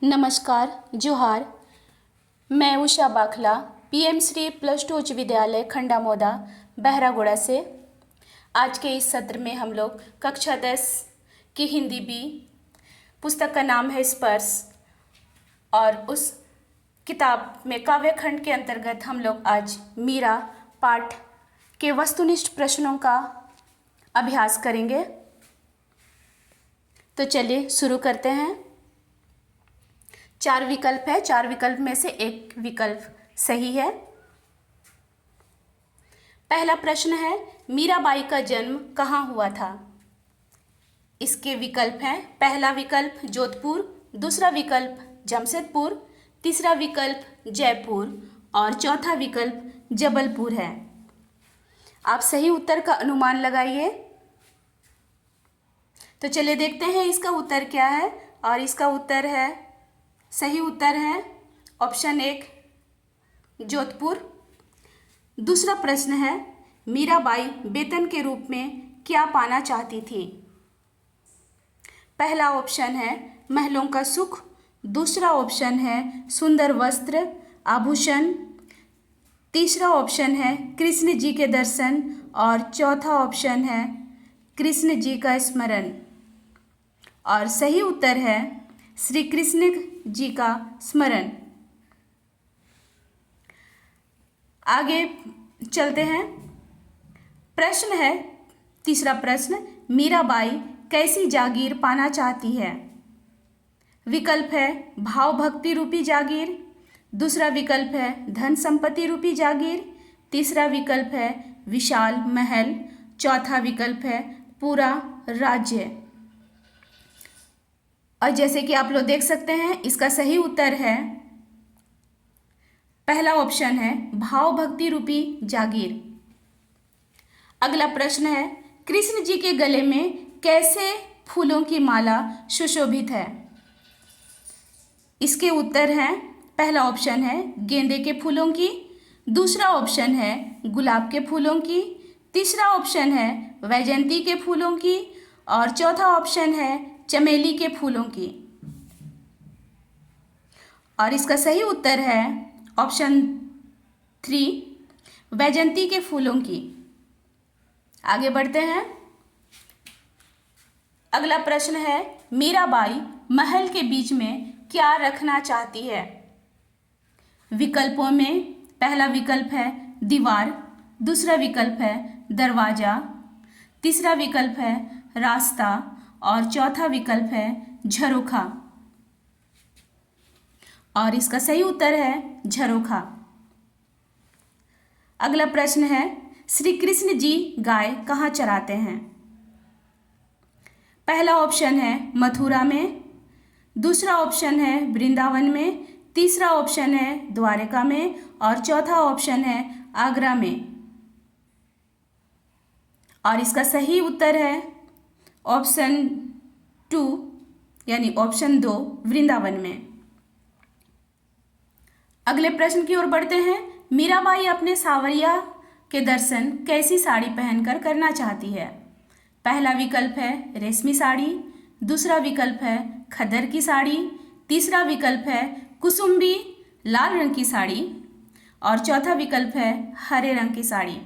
नमस्कार, जोहार। मैं उषा बाखला, पीएम श्री +2 उच्च विद्यालय खंडामोदा बहरागोड़ा से। आज के इस सत्र में हम लोग कक्षा 10 की हिंदी बी पुस्तक का नाम है स्पर्श, और उस किताब में काव्य खंड के अंतर्गत हम लोग आज मीरा पाठ के वस्तुनिष्ठ प्रश्नों का अभ्यास करेंगे। तो चलिए शुरू करते हैं। 4 विकल्प है, 4 विकल्प में से एक विकल्प सही है। पहला प्रश्न है, मीराबाई का जन्म कहाँ हुआ था? इसके विकल्प हैं, पहला विकल्प जोधपुर, दूसरा विकल्प जमशेदपुर, तीसरा विकल्प जयपुर और चौथा विकल्प जबलपुर है। आप सही उत्तर का अनुमान लगाइए। तो चलिए देखते हैं इसका उत्तर क्या है। और इसका उत्तर है, सही उत्तर है ऑप्शन 1 जोधपुर। दूसरा प्रश्न है, मीराबाई वेतन के रूप में क्या पाना चाहती थी? पहला ऑप्शन है महलों का सुख, दूसरा ऑप्शन है सुंदर वस्त्र आभूषण, तीसरा ऑप्शन है कृष्ण जी के दर्शन और चौथा ऑप्शन है कृष्ण जी का स्मरण। और सही उत्तर है श्री कृष्ण जी का स्मरण। आगे चलते हैं। प्रश्न है, तीसरा प्रश्न, मीराबाई कैसी जागीर पाना चाहती है? विकल्प है भाव भक्ति रूपी जागीर, दूसरा विकल्प है धन संपत्ति रूपी जागीर, तीसरा विकल्प है विशाल महल, चौथा विकल्प है पूरा राज्य। और जैसे कि आप लोग देख सकते हैं, इसका सही उत्तर है पहला ऑप्शन है भाव भक्ति रूपी जागीर। अगला प्रश्न है, कृष्ण जी के गले में कैसे फूलों की माला सुशोभित है? इसके उत्तर हैं, पहला ऑप्शन है गेंदे के फूलों की, दूसरा ऑप्शन है गुलाब के फूलों की, तीसरा ऑप्शन है वैजयंती के फूलों की और चौथा ऑप्शन है चमेली के फूलों की। और इसका सही उत्तर है ऑप्शन 3 वैजयंती के फूलों की। आगे बढ़ते हैं। अगला प्रश्न है, मीराबाई महल के बीच में क्या रखना चाहती है? विकल्पों में पहला विकल्प है दीवार, दूसरा विकल्प है दरवाजा, तीसरा विकल्प है रास्ता और चौथा विकल्प है झरोखा। और इसका सही उत्तर है झरोखा। अगला प्रश्न है, श्री कृष्ण जी गाय कहाँ चराते हैं? पहला ऑप्शन है मथुरा में, दूसरा ऑप्शन है वृंदावन में, तीसरा ऑप्शन है द्वारका में और चौथा ऑप्शन है आगरा में। और इसका सही उत्तर है ऑप्शन 2 यानी ऑप्शन 2 वृंदावन में। अगले प्रश्न की ओर बढ़ते हैं। मीराबाई अपने सावरिया के दर्शन कैसी साड़ी पहनकर करना चाहती है? पहला विकल्प है रेशमी साड़ी, दूसरा विकल्प है खद्दर की साड़ी, तीसरा विकल्प है कुसुम्बी लाल रंग की साड़ी और चौथा विकल्प है हरे रंग की साड़ी।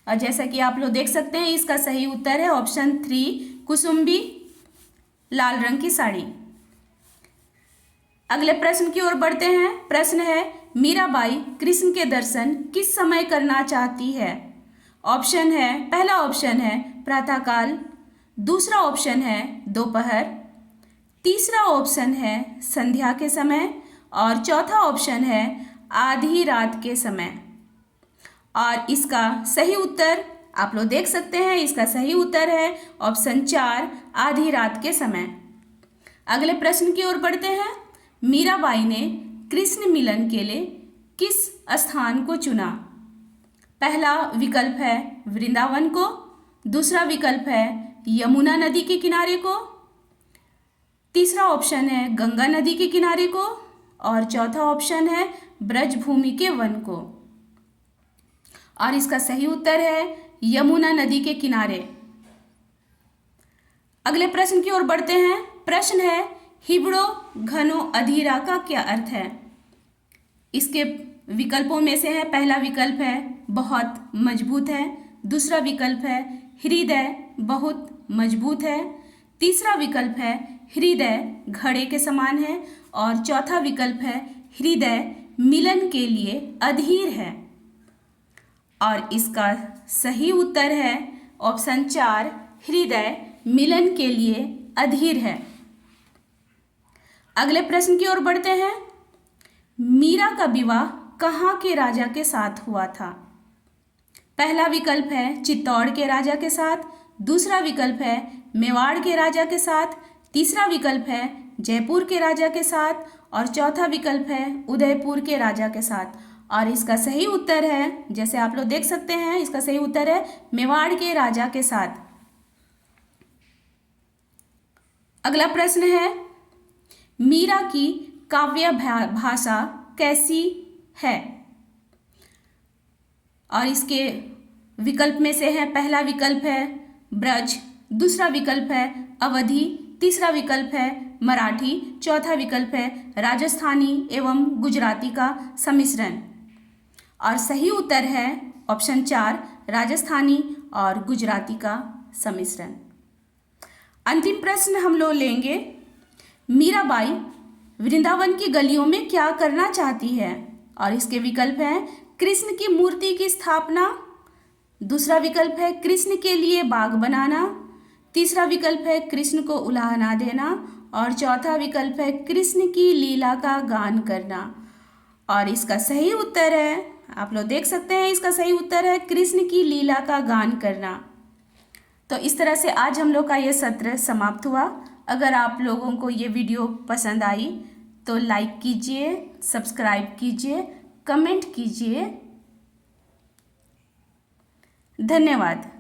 और जैसा कि आप लोग देख सकते हैं, इसका सही उत्तर है ऑप्शन 3 कुसुम्बी लाल रंग की साड़ी। अगले प्रश्न की ओर बढ़ते हैं। प्रश्न है, मीराबाई कृष्ण के दर्शन किस समय करना चाहती है? ऑप्शन है, पहला ऑप्शन है प्रातःकाल, दूसरा ऑप्शन है दोपहर, तीसरा ऑप्शन है संध्या के समय और चौथा ऑप्शन है आधी रात के समय। और इसका सही उत्तर आप लोग देख सकते हैं, इसका सही उत्तर है ऑप्शन 4 आधी रात के समय। अगले प्रश्न की ओर बढ़ते हैं। मीराबाई ने कृष्ण मिलन के लिए किस स्थान को चुना? पहला विकल्प है वृंदावन को, दूसरा विकल्प है यमुना नदी के किनारे को, तीसरा ऑप्शन है गंगा नदी के किनारे को और चौथा ऑप्शन है ब्रजभूमि के वन को। और इसका सही उत्तर है यमुना नदी के किनारे। अगले प्रश्न की ओर बढ़ते हैं। प्रश्न है, हिबड़ो घनो अधीरा का क्या अर्थ है? इसके विकल्पों में से है, पहला विकल्प है बहुत मजबूत है, दूसरा विकल्प है हृदय बहुत मजबूत है, तीसरा विकल्प है हृदय घड़े के समान है और चौथा विकल्प है हृदय मिलन के लिए अधीर है। और इसका सही उत्तर है ऑप्शन 4, हृदय मिलन के लिए अधीर है। अगले प्रश्न की ओर बढ़ते हैं। मीरा का विवाह कहाँ के राजा के साथ हुआ था? पहला विकल्प है चित्तौड़ के राजा के साथ, दूसरा विकल्प है मेवाड़ के राजा के साथ, तीसरा विकल्प है जयपुर के राजा के साथ और चौथा विकल्प है उदयपुर के राजा के साथ। और इसका सही उत्तर है, जैसे आप लोग देख सकते हैं, इसका सही उत्तर है मेवाड़ के राजा के साथ। अगला प्रश्न है, मीरा की काव्य भाषा कैसी है? और इसके विकल्प में से है, पहला विकल्प है ब्रज, दूसरा विकल्प है अवधी, तीसरा विकल्प है मराठी, चौथा विकल्प है राजस्थानी एवं गुजराती का सम्मिश्रण। और सही उत्तर है ऑप्शन 4, राजस्थानी और गुजराती का सम्मिश्रण। अंतिम प्रश्न हम लोग लेंगे, मीराबाई वृंदावन की गलियों में क्या करना चाहती है? और इसके विकल्प हैं कृष्ण की मूर्ति की स्थापना, दूसरा विकल्प है कृष्ण के लिए बाग बनाना, तीसरा विकल्प है कृष्ण को उलाहना देना और चौथा विकल्प है कृष्ण की लीला का गान करना। और इसका सही उत्तर है, आप लोग देख सकते हैं, इसका सही उत्तर है कृष्ण की लीला का गान करना। तो इस तरह से आज हम लोग का ये सत्र समाप्त हुआ। अगर आप लोगों को ये वीडियो पसंद आई तो लाइक कीजिए, सब्सक्राइब कीजिए, कमेंट कीजिए। धन्यवाद।